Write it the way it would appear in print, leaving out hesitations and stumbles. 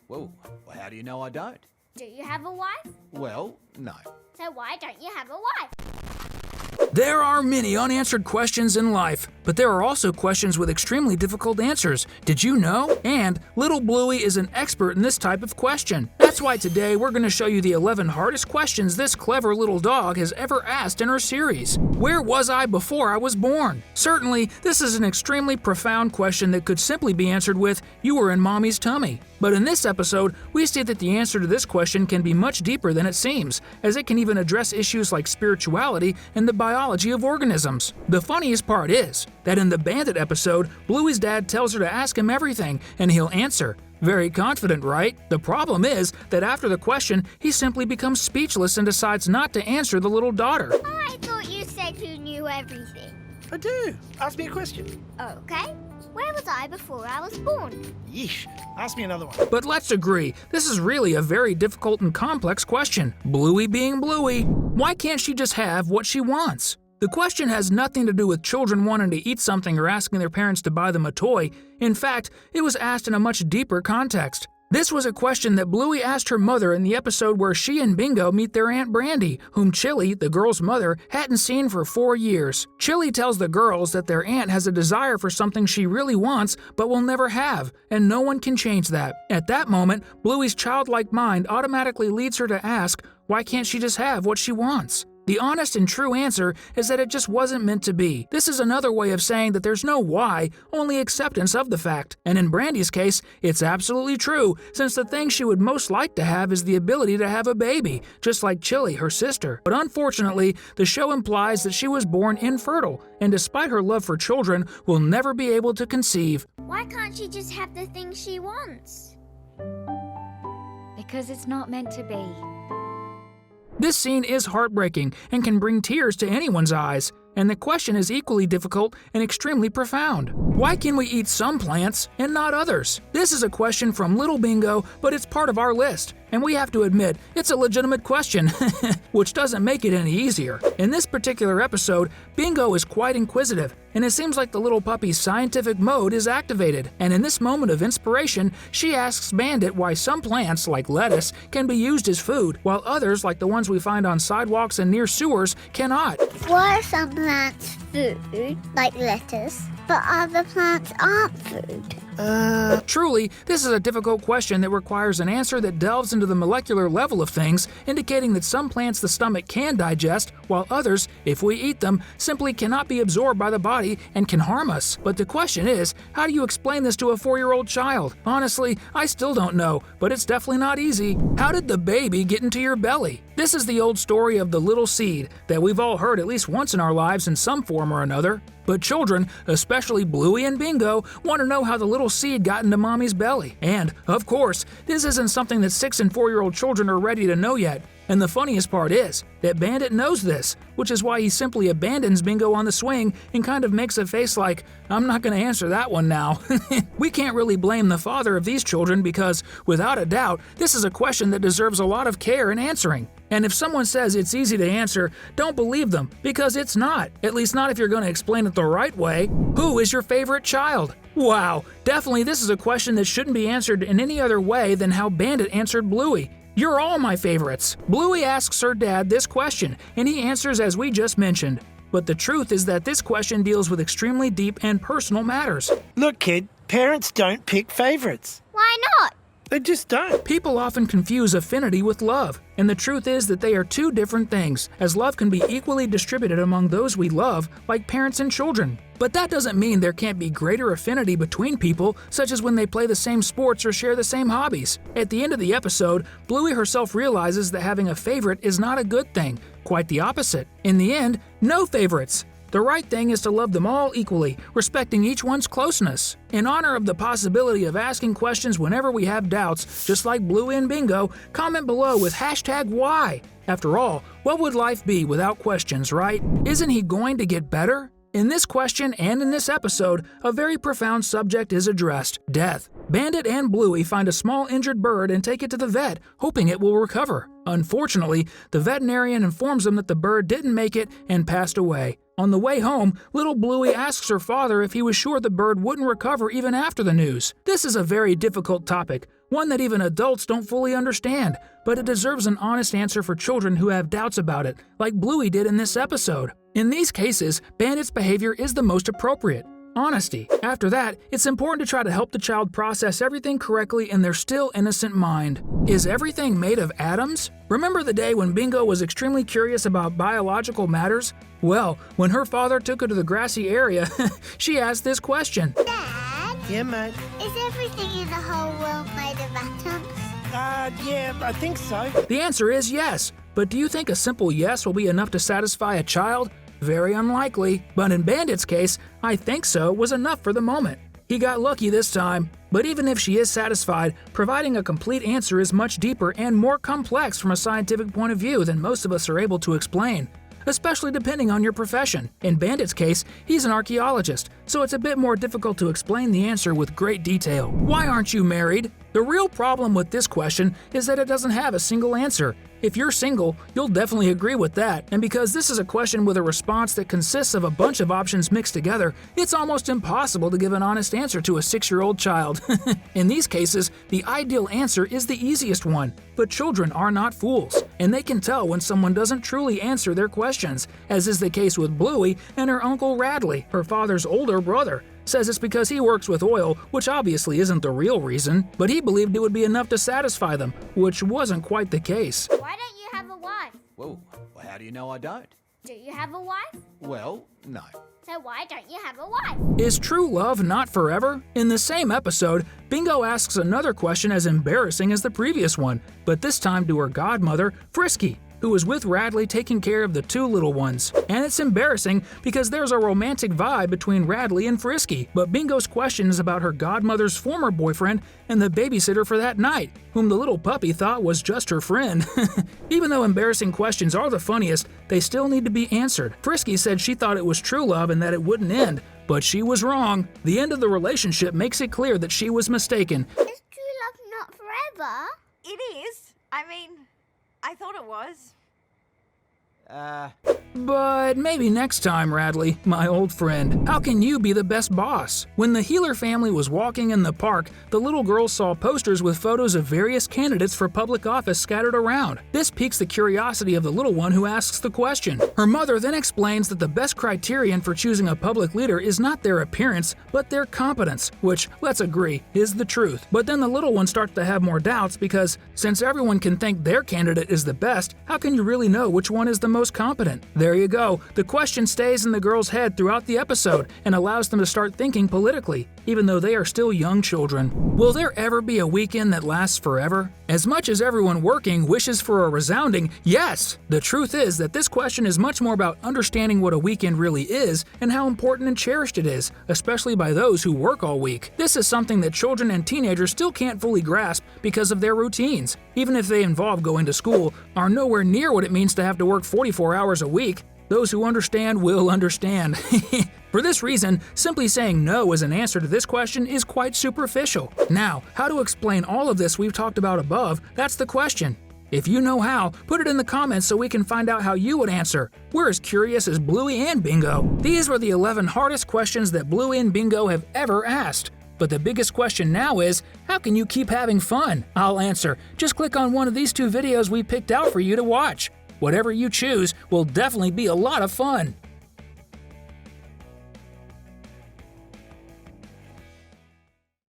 Whoa, well, how do you know I don't? Do you have a wife? Well, no. So why don't you have a wife? There are many unanswered questions in life, but there are also questions with extremely difficult answers. Did you know? And little Bluey is an expert in this type of question. That's why today we're going to show you the 11 hardest questions this clever little dog has ever asked in her series. Where was I before I was born? Certainly, this is an extremely profound question that could simply be answered with, you were in mommy's tummy. But in this episode, we see that the answer to this question can be much deeper than it seems, as it can even address issues like spirituality and the biology of organisms. The funniest part is that in the Bandit episode, Bluey's dad tells her to ask him everything, and he'll answer. Very confident, right? The problem is that after the question, he simply becomes speechless and decides not to answer the little daughter. I thought you said you knew everything. I do. Ask me a question. Okay. Where was I before I was born? Yeesh. Ask me another one. But let's agree, this is really a very difficult and complex question. Bluey being Bluey, why can't she just have what she wants? The question has nothing to do with children wanting to eat something or asking their parents to buy them a toy. In fact, it was asked in a much deeper context. This was a question that Bluey asked her mother in the episode where she and Bingo meet their Aunt Brandy, whom Chili, the girl's mother, hadn't seen for 4 years. Chili tells the girls that their aunt has a desire for something she really wants but will never have, and no one can change that. At that moment, Bluey's childlike mind automatically leads her to ask, why can't she just have what she wants? The honest and true answer is that it just wasn't meant to be. This is another way of saying that there's no why, only acceptance of the fact. And in Brandy's case, it's absolutely true, since the thing she would most like to have is the ability to have a baby, just like Chili, her sister. But unfortunately, the show implies that she was born infertile, and despite her love for children, will never be able to conceive. Why can't she just have the thing she wants? Because it's not meant to be. This scene is heartbreaking and can bring tears to anyone's eyes, and the question is equally difficult and extremely profound. Why can we eat some plants and not others? This is a question from Little Bingo, but it's part of our list, and we have to admit it's a legitimate question, which doesn't make it any easier. In this particular episode, Bingo is quite inquisitive, and it seems like the little puppy's scientific mode is activated, and in this moment of inspiration, she asks Bandit why some plants, like lettuce, can be used as food, while others, like the ones we find on sidewalks and near sewers, cannot. Why are some plants food, like lettuce, but other plants aren't food? Truly, this is a difficult question that requires an answer that delves into the molecular level of things, indicating that some plants the stomach can digest, while others, if we eat them, simply cannot be absorbed by the body and can harm us. But the question is, how do you explain this to a 4-year-old child? Honestly, I still don't know, but it's definitely not easy. How did the baby get into your belly? This is the old story of the little seed that we've all heard at least once in our lives in some form or another. But children, especially Bluey and Bingo, want to know how the little seed got into mommy's belly. And, of course, this isn't something that 6- and 4-year-old children are ready to know yet. And the funniest part is that Bandit knows this, which is why he simply abandons Bingo on the swing and kind of makes a face like, I'm not going to answer that one now. We can't really blame the father of these children because, without a doubt, this is a question that deserves a lot of care in answering. And if someone says it's easy to answer, don't believe them, because it's not. At least not if you're going to explain it the right way. Who is your favorite child? Wow, definitely this is a question that shouldn't be answered in any other way than how Bandit answered Bluey. You're all my favorites. Bluey asks her dad this question, and he answers as we just mentioned. But the truth is that this question deals with extremely deep and personal matters. Look, kid, parents don't pick favorites. Why not? They just don't. People often confuse affinity with love, and the truth is that they are two different things, as love can be equally distributed among those we love, like parents and children. But that doesn't mean there can't be greater affinity between people, such as when they play the same sports or share the same hobbies. At the end of the episode, Bluey herself realizes that having a favorite is not a good thing, quite the opposite. In the end, no favorites. The right thing is to love them all equally, respecting each one's closeness. In honor of the possibility of asking questions whenever we have doubts, just like Bluey and Bingo, comment below with #why. After all, what would life be without questions, right? Isn't he going to get better? In this question and in this episode, a very profound subject is addressed: death. Bandit and Bluey find a small injured bird and take it to the vet, hoping it will recover. Unfortunately, the veterinarian informs them that the bird didn't make it and passed away. On the way home, little Bluey asks her father if he was sure the bird wouldn't recover even after the news. This is a very difficult topic, one that even adults don't fully understand, but it deserves an honest answer for children who have doubts about it, like Bluey did in this episode. In these cases, Bandit's behavior is the most appropriate: honesty. After that, it's important to try to help the child process everything correctly in their still innocent mind. Is everything made of atoms? Remember the day when Bingo was extremely curious about biological matters? Well, when her father took her to the grassy area, she asked this question. Dad, Yeah, mate. is everything in the whole world made of atoms? Yeah, I think so. The answer is yes, but do you think a simple yes will be enough to satisfy a child? Very unlikely, but in Bandit's case, I think so was enough for the moment. He got lucky this time. But even if she is satisfied, providing a complete answer is much deeper and more complex from a scientific point of view than most of us are able to explain, especially depending on your profession. In Bandit's case, he's an archaeologist, so it's a bit more difficult to explain the answer with great detail. Why aren't you married? The real problem with this question is that it doesn't have a single answer. If you're single, you'll definitely agree with that, and because this is a question with a response that consists of a bunch of options mixed together, it's almost impossible to give an honest answer to a 6-year-old child. In these cases, the ideal answer is the easiest one, but children are not fools, and they can tell when someone doesn't truly answer their questions, as is the case with Bluey and her Uncle Radley, her father's older brother. Says it's because he works with oil, which obviously isn't the real reason, but he believed it would be enough to satisfy them, which wasn't quite the case. Why don't you have a wife? Whoa, well, how do you know I don't? Do you have a wife? Well, no. So why don't you have a wife? Is true love not forever? In the same episode, Bingo asks another question as embarrassing as the previous one, but this time to her godmother, Frisky, who is with Radley taking care of the 2 little ones. And it's embarrassing because there's a romantic vibe between Radley and Frisky, but Bingo's question is about her godmother's former boyfriend and the babysitter for that night, whom the little puppy thought was just her friend. Even though embarrassing questions are the funniest, they still need to be answered. Frisky said she thought it was true love and that it wouldn't end, but she was wrong. The end of the relationship makes it clear that she was mistaken. Is true love not forever? It is. I mean, I thought it was. But maybe next time, Radley, my old friend. How can you be the best boss? When the Healer family was walking in the park, the little girl saw posters with photos of various candidates for public office scattered around. This piques the curiosity of the little one who asks the question. Her mother then explains that the best criterion for choosing a public leader is not their appearance, but their competence, which, let's agree, is the truth. But then the little one starts to have more doubts because, since everyone can think their candidate is the best, how can you really know which one is the most competent? There you go. The question stays in the girl's head throughout the episode and allows them to start thinking politically, even though they are still young children. Will there ever be a weekend that lasts forever? As much as everyone working wishes for a resounding yes, the truth is that this question is much more about understanding what a weekend really is and how important and cherished it is, especially by those who work all week. This is something that children and teenagers still can't fully grasp because of their routines, even if they involve going to school, are nowhere near what it means to have to work 44 hours a week. Those who understand will understand. For this reason, simply saying no as an answer to this question is quite superficial. Now, how to explain all of this we've talked about above, that's the question. If you know how, put it in the comments so we can find out how you would answer. We're as curious as Bluey and Bingo. These were the 11 hardest questions that Bluey and Bingo have ever asked. But the biggest question now is, how can you keep having fun? I'll answer. Just click on one of these 2 videos we picked out for you to watch. Whatever you choose will definitely be a lot of fun.